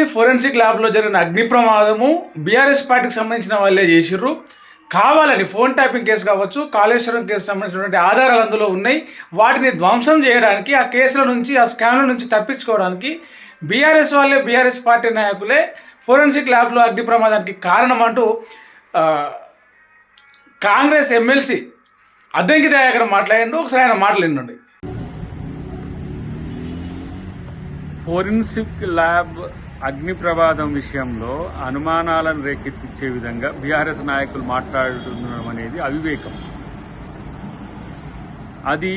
Only forensic ల్యాబ్లో జరిగిన అగ్ని ప్రమాదము బీఆర్ఎస్ పార్టీకి సంబంధించిన వాళ్ళే చేసిర్రు. కావాలని ఫోన్ ట్యాపింగ్ కేసు కావచ్చు, కాళేశ్వరం కేసు సంబంధించినటువంటి ఆధారాలు అందులో ఉన్నాయి. వాటిని ధ్వంసం చేయడానికి, ఆ కేసుల నుంచి, ఆ స్కామ్ల నుంచి తప్పించుకోవడానికి బీఆర్ఎస్ వాళ్ళే, బీఆర్ఎస్ పార్టీ నాయకులే ఫోరెన్సిక్ ల్యాబ్లో అగ్ని ప్రమాదానికి కారణం అంటూ కాంగ్రెస్ ఎమ్మెల్సీ అద్దంకి దయాకర్ మాట్లాడిండు. ఒకసారి ఆయన మాటలు వినండి. ఫోరెన్సిక్ ల్యాబ్ అగ్ని ప్రమాదం విషయంలో అనుమానాలను రేకెత్తించే విధంగా బీఆర్ఎస్ నాయకులు మాట్లాడుతుండడం అనేది అవివేకం. అది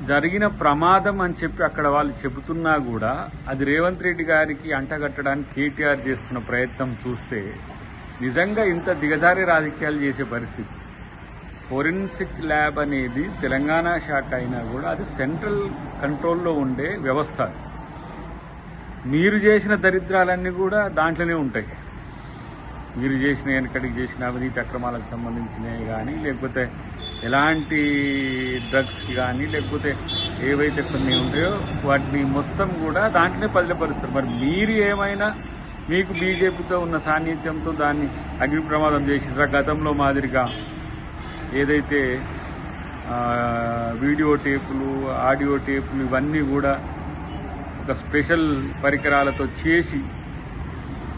జరిగిన ప్రమాదం అని చెప్పి అక్కడ వాళ్ళు చెబుతున్నా కూడా అది రేవంత్ రెడ్డి గారికి అంటగట్టడానికి కేటీఆర్ చేస్తున్న ప్రయత్నం చూస్తే నిజంగా ఇంత దిగజారి రాజకీయాలు చేసే పరిస్థితి. ఫోరెన్సిక్ ల్యాబ్ అనేది తెలంగాణ శాఖ అయినా కూడా అది సెంట్రల్ కంట్రోల్లో ఉండే వ్యవస్థ. మీరు చేసిన దరిద్రాలన్నీ కూడా దాంట్లోనే ఉంటాయి. మీరు చేసిన వెనకడికి చేసిన అవినీతి అక్రమాలకు సంబంధించినవి కానీ, లేకపోతే ఎలాంటి డ్రగ్స్కి కానీ, లేకపోతే ఏవైతే కొన్ని ఉంటాయో వాటిని మొత్తం కూడా దాంట్లోనే పదిలపరుస్తారు. మరి మీరు ఏమైనా మీకు బీజేపీతో ఉన్న సాన్నిధ్యంతో దాన్ని అగ్ని ప్రమాదం చేసిరా? గతంలో మాదిరిగా ఏదైతే వీడియో టేపులు, ఆడియో టేపులు ఇవన్నీ కూడా ఒక స్పెషల్ పరికరాలతో చేసి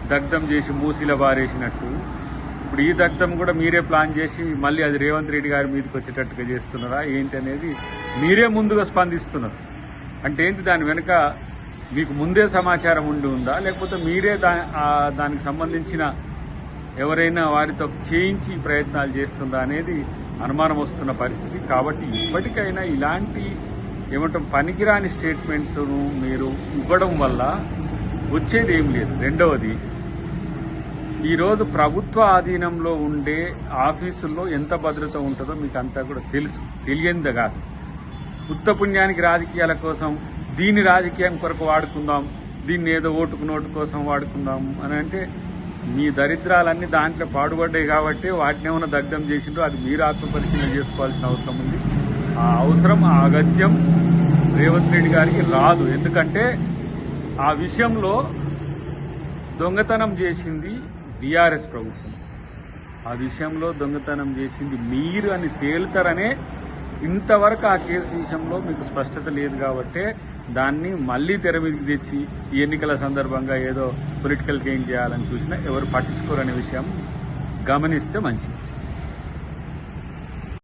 దగ్ధం చేసి మూసిల బారేసినట్టు ఇప్పుడు ఈ దగ్ధం కూడా మీరే ప్లాన్ చేసి మళ్ళీ అది రేవంత్ రెడ్డి గారి మీదకి వచ్చేటట్టుగా చేస్తున్నారా ఏంటి అనేది మీరే ముందుగా స్పందిస్తున్నారు. అంటే ఏంటి, దాని వెనుక మీకు ముందే సమాచారం ఉండి ఉందా, లేకపోతే మీరే దానికి సంబంధించిన ఎవరైనా వారితో చేయించి ప్రయత్నాలు చేస్తుందా అనేది అనుమానం వస్తున్న పరిస్థితి. కాబట్టి ఇప్పటికైనా ఇలాంటి ఏమంటాం పనికిరాని స్టేట్మెంట్స్ను మీరు ఇవ్వడం వల్ల వచ్చేది ఏం లేదు. రెండవది, ఈరోజు ప్రభుత్వ ఆధీనంలో ఉండే ఆఫీసుల్లో ఎంత భద్రత ఉంటుందో మీకు అంతా కూడా తెలుసు. తెలియంది కాదు. ఉత్తపుణ్యానికి రాజకీయాల కోసం దీన్ని రాజకీయం కొరకు వాడుకుందాం, దీన్ని ఏదో ఓటుకు నోటు కోసం వాడుకుందాం అని అంటే మీ దరిద్రాలన్నీ దాంట్లో పాడుపడ్డాయి కాబట్టి వాటిని ఏమైనా దగ్ధం చేసిండ్రో అది మీరు ఆత్మపరిశీలన చేసుకోవాల్సిన అవసరం ఉంది. ఆ అవసరం, ఆ అగత్యం రేవంత్ రెడ్డి గారికి రాదు. ఎందుకంటే ఆ విషయంలో దొంగతనం చేసింది బీఆర్ఎస్ ప్రభుత్వం, ఆ విషయంలో దొంగతనం చేసింది మీరు అని తేలుతారనే ఇంతవరకు ఆ కేసు విషయంలో మీకు స్పష్టత లేదు. కాబట్టి దాన్ని మళ్లీ తెర మీదకి తెచ్చి ఈ ఎన్నికల సందర్భంగా ఏదో పొలిటికల్ గెయిన్ చేయాలని చూసినా ఎవరు పట్టించుకోరనే విషయం గమనిస్తే మంచిది.